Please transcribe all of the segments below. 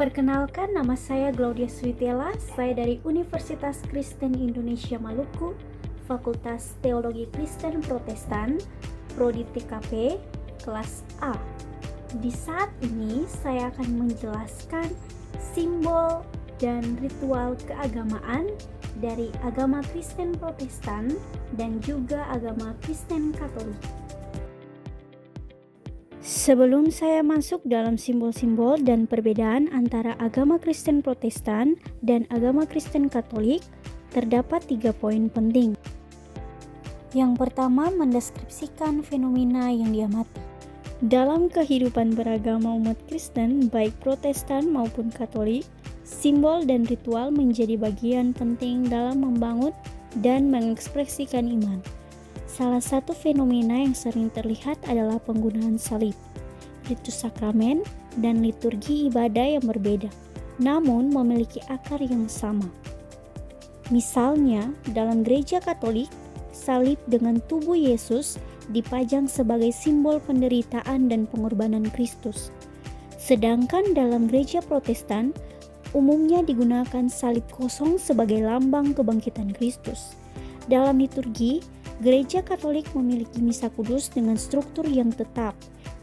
Perkenalkan, nama saya Claudia Switela. Saya dari Universitas Kristen Indonesia Maluku, Fakultas Teologi Kristen Protestan, Prodi TKP, kelas A. Di saat ini saya akan menjelaskan simbol dan ritual keagamaan dari agama Kristen Protestan dan juga agama Kristen Katolik. Sebelum saya masuk dalam simbol-simbol dan perbedaan antara agama Kristen Protestan dan agama Kristen Katolik, terdapat 3 poin penting. Yang pertama, mendeskripsikan fenomena yang diamati. Dalam kehidupan beragama umat Kristen, baik Protestan maupun Katolik, simbol dan ritual menjadi bagian penting dalam membangun dan mengekspresikan iman. Salah satu fenomena yang sering terlihat adalah penggunaan salib, ritus sakramen, dan liturgi ibadah yang berbeda, namun memiliki akar yang sama. Misalnya, dalam gereja Katolik, salib dengan tubuh Yesus dipajang sebagai simbol penderitaan dan pengorbanan Kristus. Sedangkan dalam gereja Protestan, umumnya digunakan salib kosong sebagai lambang kebangkitan Kristus. Dalam liturgi, Gereja Katolik memiliki misa kudus dengan struktur yang tetap,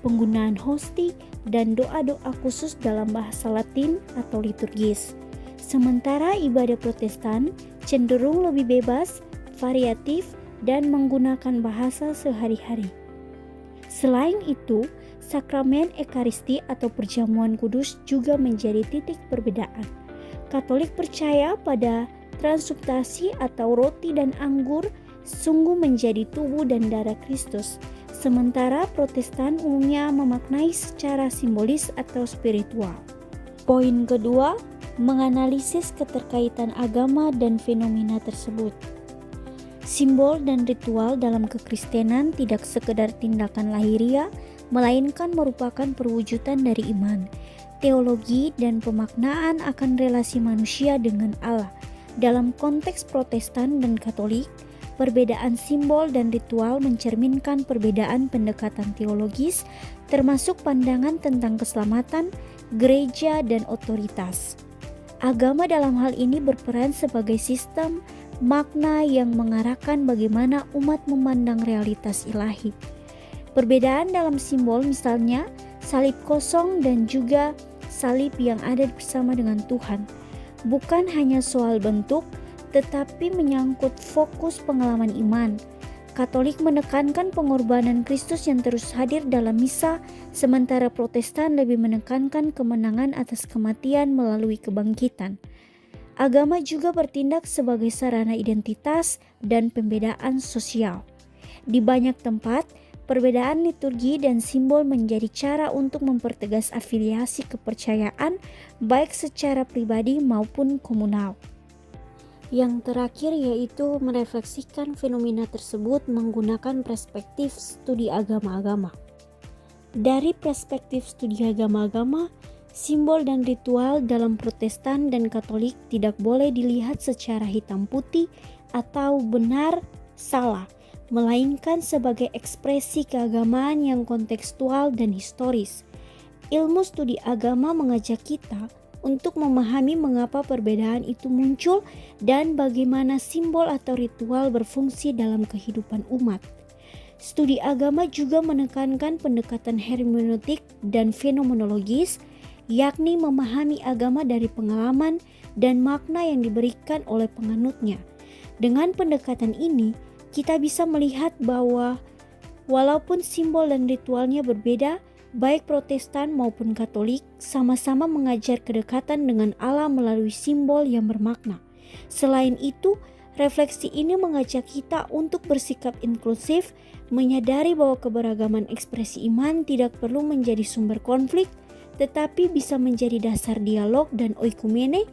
penggunaan hosti, dan doa-doa khusus dalam bahasa Latin atau liturgis. Sementara ibadah Protestan cenderung lebih bebas, variatif, dan menggunakan bahasa sehari-hari. Selain itu, sakramen Ekaristi atau perjamuan kudus juga menjadi titik perbedaan. Katolik percaya pada transubstasi atau roti dan anggur sungguh menjadi tubuh dan darah Kristus, sementara Protestan umumnya memaknai secara simbolis atau spiritual. Poin kedua, menganalisis keterkaitan agama dan fenomena tersebut. Simbol dan ritual dalam kekristenan tidak sekedar tindakan lahiriah, melainkan merupakan perwujudan dari iman, teologi, dan pemaknaan akan relasi manusia dengan Allah. Dalam konteks Protestan dan Katolik, perbedaan simbol dan ritual mencerminkan perbedaan pendekatan teologis, termasuk pandangan tentang keselamatan, gereja, dan otoritas. Agama dalam hal ini berperan sebagai sistem makna yang mengarahkan bagaimana umat memandang realitas ilahi. Perbedaan dalam simbol misalnya salib kosong dan juga salib yang ada bersama dengan Tuhan, bukan hanya soal bentuk, tetapi menyangkut fokus pengalaman iman. Katolik menekankan pengorbanan Kristus yang terus hadir dalam misa, sementara Protestan lebih menekankan kemenangan atas kematian melalui kebangkitan. Agama juga bertindak sebagai sarana identitas dan pembedaan sosial. Di banyak tempat, perbedaan liturgi dan simbol menjadi cara untuk mempertegas afiliasi kepercayaan, baik secara pribadi maupun komunal. Yang terakhir yaitu merefleksikan fenomena tersebut menggunakan perspektif studi agama-agama. Dari perspektif studi agama-agama, simbol dan ritual dalam Protestan dan Katolik tidak boleh dilihat secara hitam putih atau benar salah, melainkan sebagai ekspresi keagamaan yang kontekstual dan historis. Ilmu studi agama mengajak kita untuk memahami mengapa perbedaan itu muncul dan bagaimana simbol atau ritual berfungsi dalam kehidupan umat. Studi agama juga menekankan pendekatan hermeneutik dan fenomenologis, yakni memahami agama dari pengalaman dan makna yang diberikan oleh penganutnya. Dengan pendekatan ini, kita bisa melihat bahwa walaupun simbol dan ritualnya berbeda, baik Protestan maupun Katolik sama-sama mengajar kedekatan dengan Allah melalui simbol yang bermakna. Selain itu, refleksi ini mengajak kita untuk bersikap inklusif, menyadari bahwa keberagaman ekspresi iman tidak perlu menjadi sumber konflik, tetapi bisa menjadi dasar dialog dan oikumene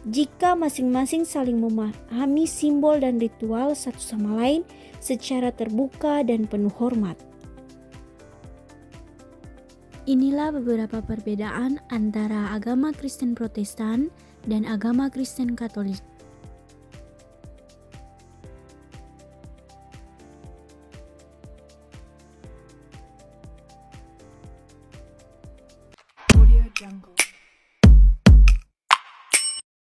jika masing-masing saling memahami simbol dan ritual satu sama lain secara terbuka dan penuh hormat. Inilah beberapa perbedaan antara agama Kristen Protestan dan agama Kristen Katolik. Audio Jungle.